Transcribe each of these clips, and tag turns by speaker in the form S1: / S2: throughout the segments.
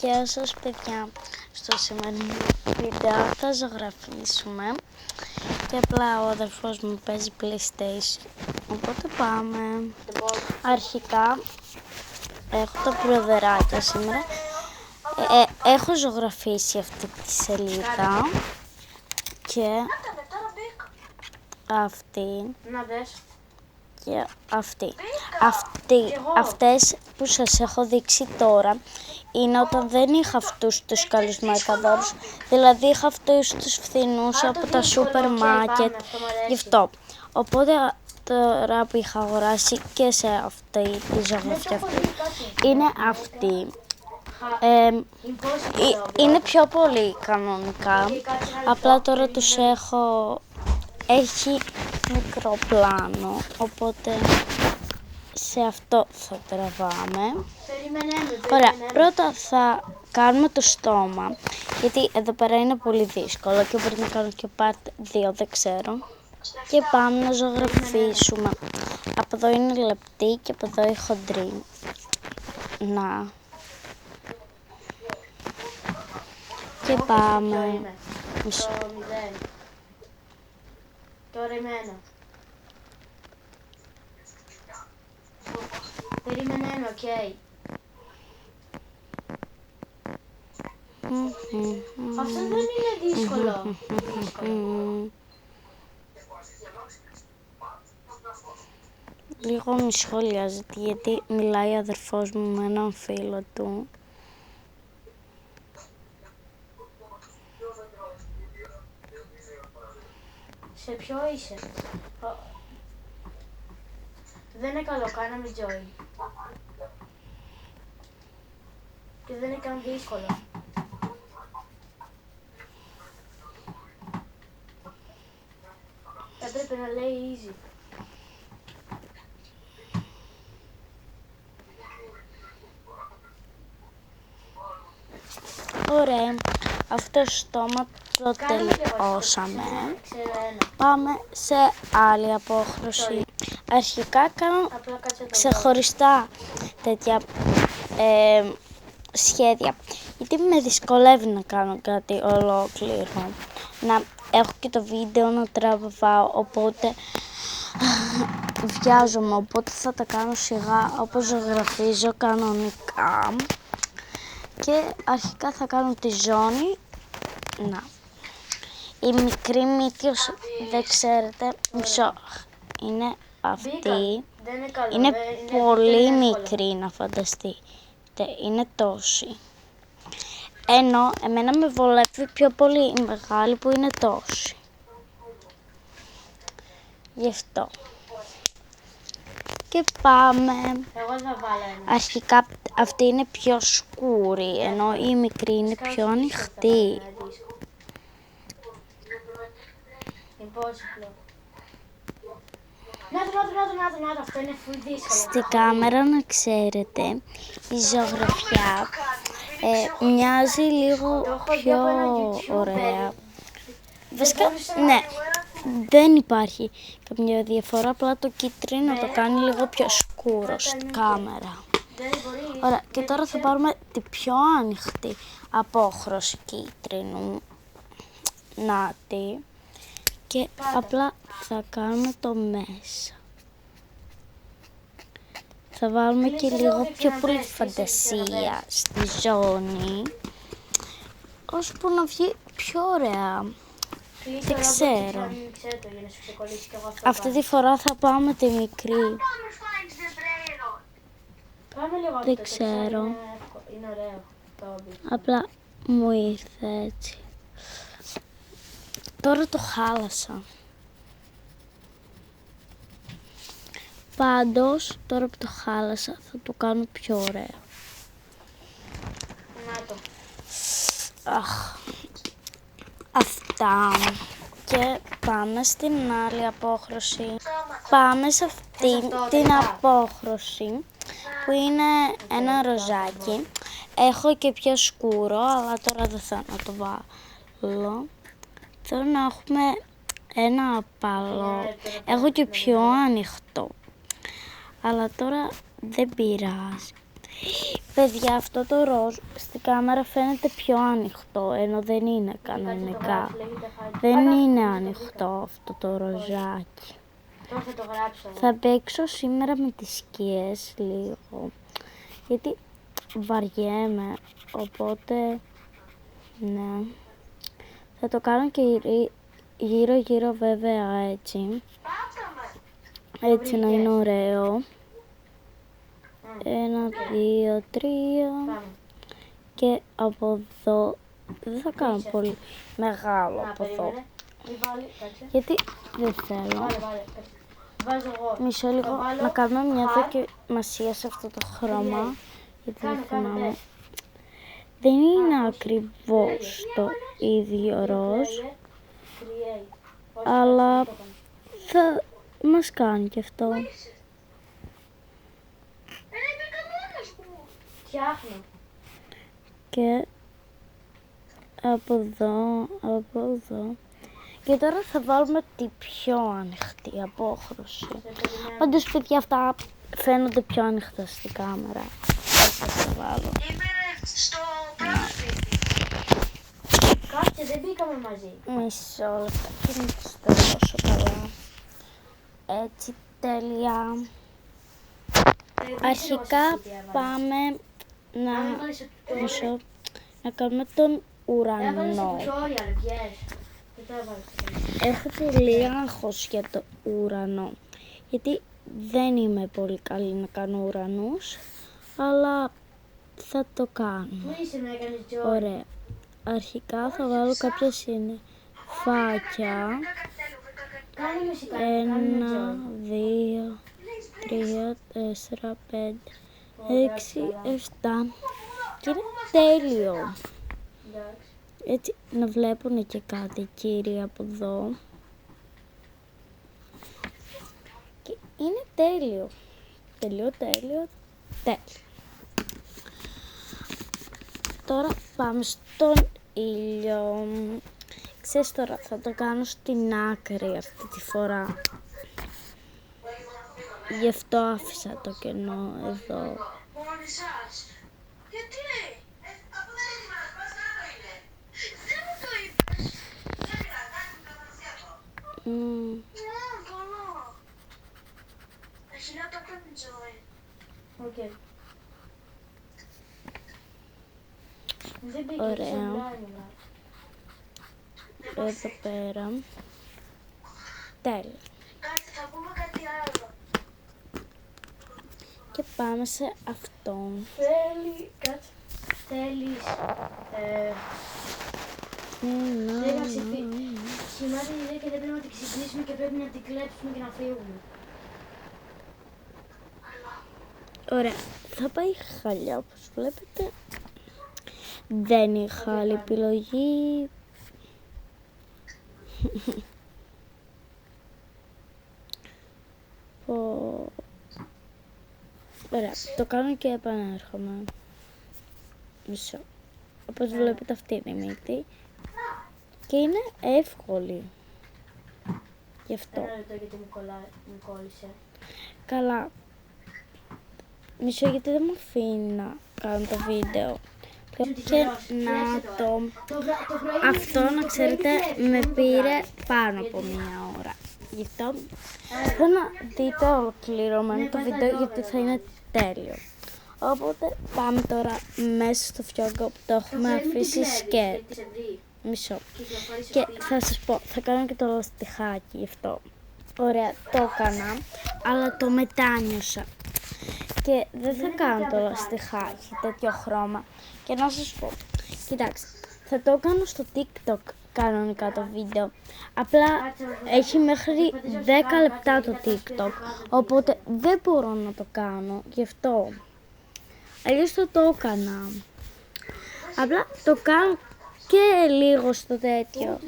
S1: Γεια σας παιδιά, στο σημερινό βίντεο θα ζωγραφίσουμε και απλά ο αδερφός μου παίζει PlayStation, οπότε πάμε. Αρχικά έχω τα προδεράκια σήμερα, έχω ζωγραφίσει αυτή τη σελίδα και αυτή και αυτή. Αυτές που σας έχω δείξει τώρα είναι όταν δεν είχα αυτούς τους καλούς μαρκαδόρους, δηλαδή είχα αυτούς τους φθηνούς από τα σούπερ μάρκετ, γι' αυτό. Οπότε τώρα που είχα αγοράσει και σε αυτή τη ζωγραφιά αυτή, είναι αυτή. Είναι πιο πολύ κανονικά, απλά τώρα τους έχει μικρό πλάνο, οπότε σε αυτό θα τραβάμε. Ωραία, πρώτα θα κάνουμε το στόμα, γιατί εδώ πέρα είναι πολύ δύσκολο και μπορεί να κάνω και part 2, δεν ξέρω. Και πάμε να ζωγραφίσουμε. Από εδώ είναι λεπτή και από εδώ είναι χοντρή. Να. Και πάμε.
S2: Τώρα είμαι ένα. Περίμενε ένα, οκ. Αυτό δεν είναι δύσκολο.
S1: Λίγο μη σχολιάζεται γιατί μιλάει ο αδερφός μου με έναν φίλο του.
S2: Σε ποιο είσαι? Δεν είναι καλό, κάναμε joy. Και δεν είναι καν δύσκολο. Έπρεπε να λέει easy.
S1: Ωραία, αυτό το στόμα το τελειώσαμε. Πάμε σε άλλη απόχρωση. Αρχικά κάνω ξεχωριστά τέτοια σχέδια, γιατί με δυσκολεύει να κάνω κάτι ολόκληρο. Να έχω και το βίντεο να τραβάω, οπότε βιάζομαι, οπότε θα τα κάνω σιγά όπως ζωγραφίζω κανονικά. Και αρχικά θα κάνω τη ζώνη. Να. Η μικρή μύτη, όσοι δεν ξέρετε, μισό. Είναι αυτή. Είναι πολύ μικρή, να φανταστείτε. Είναι τόση. Ενώ εμένα με βολεύει πιο πολύ η μεγάλη που είναι τόση. Γι' αυτό. Και πάμε.
S2: Εγώ θα βάλω ένα.
S1: Αρχικά αυτή είναι πιο σκούρη, ενώ η μικρή είναι πιο ανοιχτή.
S2: Να, αυτό είναι full δύσκολο.
S1: Στη κάμερα, να ξέρετε, η ζωγραφιά μοιάζει λίγο πιο ωραία. Βασικά, ναι, δεν υπάρχει καμία διαφορά, απλά το κίτρινο το κάνει λίγο πιο σκούρο στη κάμερα. Ωραία, και τώρα θα πάρουμε την πιο ανοιχτή απόχρωση κίτρινου. Να τη. Και απλά θα κάνουμε το μέσα. Θα βάλουμε και λίγο πιο πολύ φαντασία στη ζώνη, ώσπου να βγει πιο ωραία. Δεν ξέρω. Αυτή τη φορά θα πάμε τη μικρή. Δεν ξέρω. Απλά μου ήρθε έτσι. Τώρα το χάλασα. Πάντως, τώρα που το χάλασα, θα το κάνω πιο ωραίο. Αυτά. Και πάμε στην άλλη απόχρωση. Πάμε σε αυτή την απόχρωση που είναι ένα ροζάκι. Έχω και πιο σκούρο, αλλά τώρα δεν θέλω να το βάλω. Θέλω να έχουμε ένα απαλό. Έχω και πιο ανοιχτό. Αλλά τώρα δεν πειράζει. Παιδιά, αυτό το ροζ στην κάμερα φαίνεται πιο ανοιχτό, ενώ δεν είναι κανονικά. Δεν είναι ανοιχτό αυτό το ροζάκι.
S2: Τώρα θα το γράψω.
S1: Θα παίξω σήμερα με τις σκιές λίγο, γιατί βαριέμαι, οπότε ναι. Θα το κάνω και γύρω βέβαια έτσι. Έτσι να είναι ωραίο. 1, 2, 3
S2: Πάμε.
S1: και από εδώ δεν θα κάνω πολύ μεγάλο
S2: Να,
S1: από εδώ.
S2: περίμενε. Μη βάλει, κάτσε.
S1: Γιατί δεν θέλω.
S2: Βάλε, κάτσε. Βάζω εγώ.
S1: Μισό λίγο
S2: Θα βάλω
S1: να κάνουμε μια
S2: heart.
S1: δοκιμασία σε αυτό το χρώμα. Γιατί δεν
S2: Κάνε,
S1: θυμάμαι.
S2: δες.
S1: Δεν είναι ακριβώς το ίδιο ροζ,
S2: Create. Όχι,
S1: αλλά
S2: κάτσε, δεν το κάνω.
S1: θα μας κάνει και αυτό.
S2: Φτιάχνω.
S1: Και από εδώ. Και τώρα θα βάλουμε τη πιο ανοιχτή απόχρωση. Πάντως, παιδιά, αυτά φαίνονται πιο ανοιχτά στην κάμερα. Έτσι θα τα βάλω.
S2: Κάτσε, δεν μπήκαμε μαζί.
S1: Μισό λεπτό και μην τους το δώσω καλά. Έτσι, τέλεια. Αρχικά πάμε να κάνουμε τον ουρανό. Έχω πολύ άγχος για το ουρανό, γιατί δεν είμαι πολύ καλή να κάνω ουρανούς, αλλά θα το κάνω. Ωραία. Αρχικά θα βάλω κάποια συννεφάκια. 1, 2, 3, 4, 5, 6, 7. Και είναι τέλειο. Έτσι να βλέπουν και κάτι κύριοι από εδώ. Και είναι τέλειο. Τέλειο. Τώρα πάμε στον ήλιο. Ξέρεις τώρα, θα το κάνω στην άκρη αυτή τη φορά. Γι' αυτό άφησα το κενό εδώ.
S3: Γιατί? Από δεν είναι μας, μας άλλο είναι. Δεν μου το είπες. Δεν πειράζει, κάνει την καμπανσιάτο. Καλό. Έχει λέω το πρώτο ζωή.
S2: Οκ. Δεν μπήκε
S1: Ωραία.
S2: online.
S1: Εδώ πέρα. Τέλεια.
S3: Κάτσε, θα πούμε κάτι άλλο.
S1: Και πάμε σε αυτόν.
S2: Θέλεις να σημάδι η ιδέα και δεν πρέπει να την ξυπνήσουμε και πρέπει να την κλέψουμε και να φύγουμε.
S1: Ωραία. Θα πάει χαλιά όπως βλέπετε. Δεν είχα άλλη επιλογή. Ωραία. Το κάνω και επανέρχομαι. Μισό. Όπως βλέπετε αυτή είναι η μύτη. Και είναι εύκολη. Γι' αυτό.
S2: Ένα λεπτό γιατί μου κόλλησε.
S1: Καλά. Μισό γιατί δεν μου αφήνει να κάνω το βίντεο. Και να το... Αυτό να ξέρετε με πήρε πάνω από 1 ώρα. Γι' αυτό θέλω να δείτε ολοκληρωμένο το βίντεο γιατί θα είναι τέλειο. Οπότε πάμε τώρα μέσα στο φιόγκο που το έχουμε αφήσει σκέτ. Μισό. Και θα σας πω, θα κάνω και το λαστιχάκι γι' αυτό. Ωραία, το έκανα, αλλά το μετάνιωσα. Και δεν θα κάνω το λαστιχάκι, τέτοιο χρώμα. Και να σας πω, κοιτάξτε, θα το κάνω στο TikTok κανονικά το βίντεο. Απλά έχει μέχρι 10 λεπτά το TikTok, οπότε δεν μπορώ να το κάνω, γι' αυτό. Αλλιώς θα το έκανα. Απλά το κάνω και λίγο στο τέτοιο.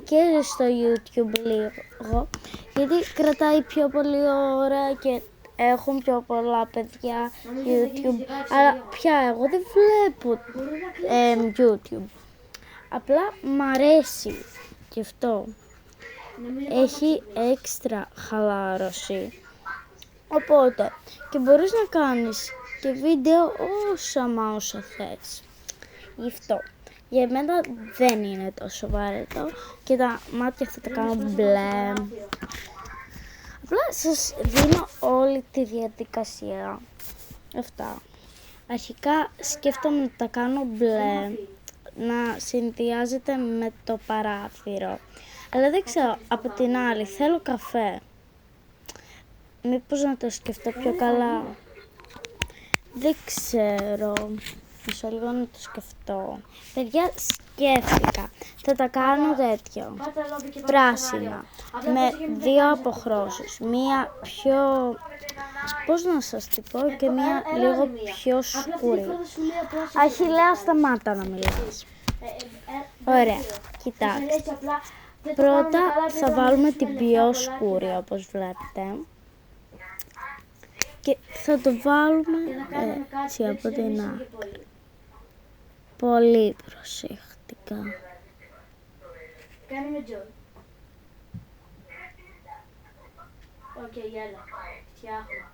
S1: Και στο YouTube λίγο. Γιατί κρατάει πιο πολύ ώρα και έχουν πιο πολλά παιδιά YouTube. Αλλά πια εγώ δεν βλέπω YouTube. Απλά μ' αρέσει και αυτό. Έχει έξτρα χαλάρωση. Οπότε και μπορείς να κάνεις και βίντεο όσα θες. Γι' αυτό. Για μένα δεν είναι τόσο βαρετό και τα μάτια θα τα κάνω μπλε. Απλά σας δίνω όλη τη διαδικασία. Αυτά. Αρχικά σκέφτομαι να τα κάνω μπλε, να συνδυάζεται με το παράθυρο. Αλλά δεν ξέρω, από την άλλη θέλω καφέ. Μήπως να το σκεφτώ πιο καλά. Δεν ξέρω. Μισό λίγο να το σκεφτώ. Παιδιά, σκέφτηκα. Θα τα κάνω τέτοιο. Πράσινα. Με 2 αποχρώσεις. Μία πιο... πώς να σας την πω, και μία λίγο πιο σκούρη. Αχιλλέα, σταμάτα να μιλάς. Ωραία, κοιτάξτε. Πρώτα θα βάλουμε την πιο σκούρη, όπως βλέπετε. Και θα το βάλουμε έτσι από την άκρη. Πολύ προσεκτικά.
S2: Κάνε με Τζον. Οκ, γέλα. Φτιάχνω.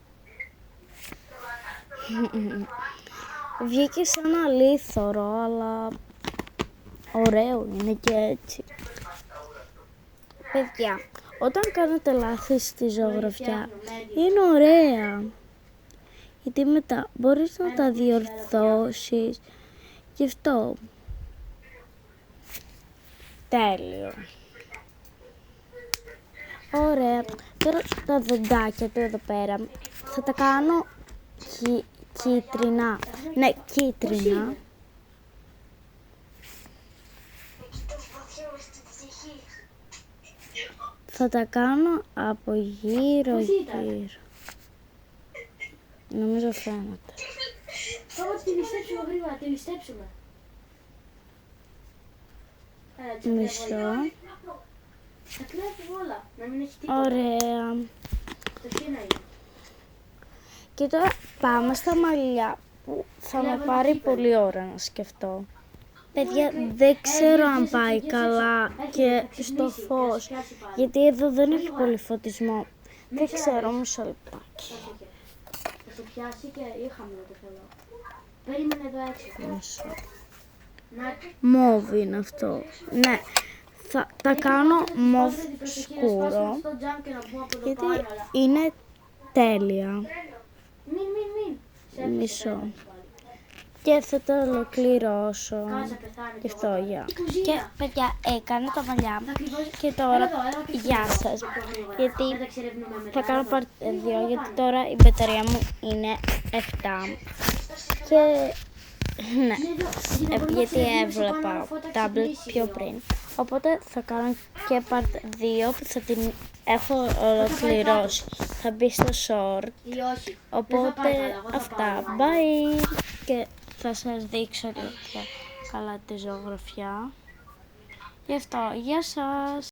S1: Βγήκε σαν αλήθωρο, αλλά ωραίο είναι και έτσι. Παιδιά, όταν κάνετε λάθη στη ζωγραφιά, είναι ωραία. Γιατί μετά μπορείς να τα διορθώσεις. Γι' αυτό. Τέλειο. Ωραία. Τώρα τα δοντάκια του εδώ πέρα θα τα κάνω κίτρινα. Ναι, κίτρινα. Θα τα κάνω από γύρω. Νομίζω φαίνεται.
S2: Πάμε τη ληστέψουμε γρήγορα, τη ληστέψουμε.
S1: Μισό.
S2: Θα κλέβουμε όλα, να μην έχει τίποτα.
S1: Ωραία.
S2: Το χείνα είναι.
S1: Και τώρα πάμε στα μαλλιά που θα με πάρει πολύ ώρα να σκεφτώ. Παιδιά, δεν ξέρω αν πάει καλά και στο φως, γιατί εδώ δεν έχει πολύ φωτισμό. Δεν ξέρω, μισό λεπτάκι.
S2: Θα σε πιάσει και είχαμε το θέλω. Περίμενε εδώ έξω.
S1: Μόβ είναι αυτό. Ναι, θα τα κάνω μόβ σκούρο, γιατί είναι τέλεια.
S2: Μην.
S1: Μισό. Και θα το ολοκληρώσω. Γι' αυτό, γεια. Και παιδιά, έκανα τα μαλλιά και τώρα γεια σας. Γιατί θα κάνω part 2, γιατί τώρα η μπαταρία μου είναι 7. Και ναι, γιατί έβλεπα tablet πιο πριν. Οπότε θα κάνω και part 2 που θα την έχω ολοκληρώσει. Θα μπει στο short. Οπότε αυτά. Bye. Και θα σας δείξω λίγο πιο καλά τη ζωγραφιά. Γι' αυτό, γεια σας.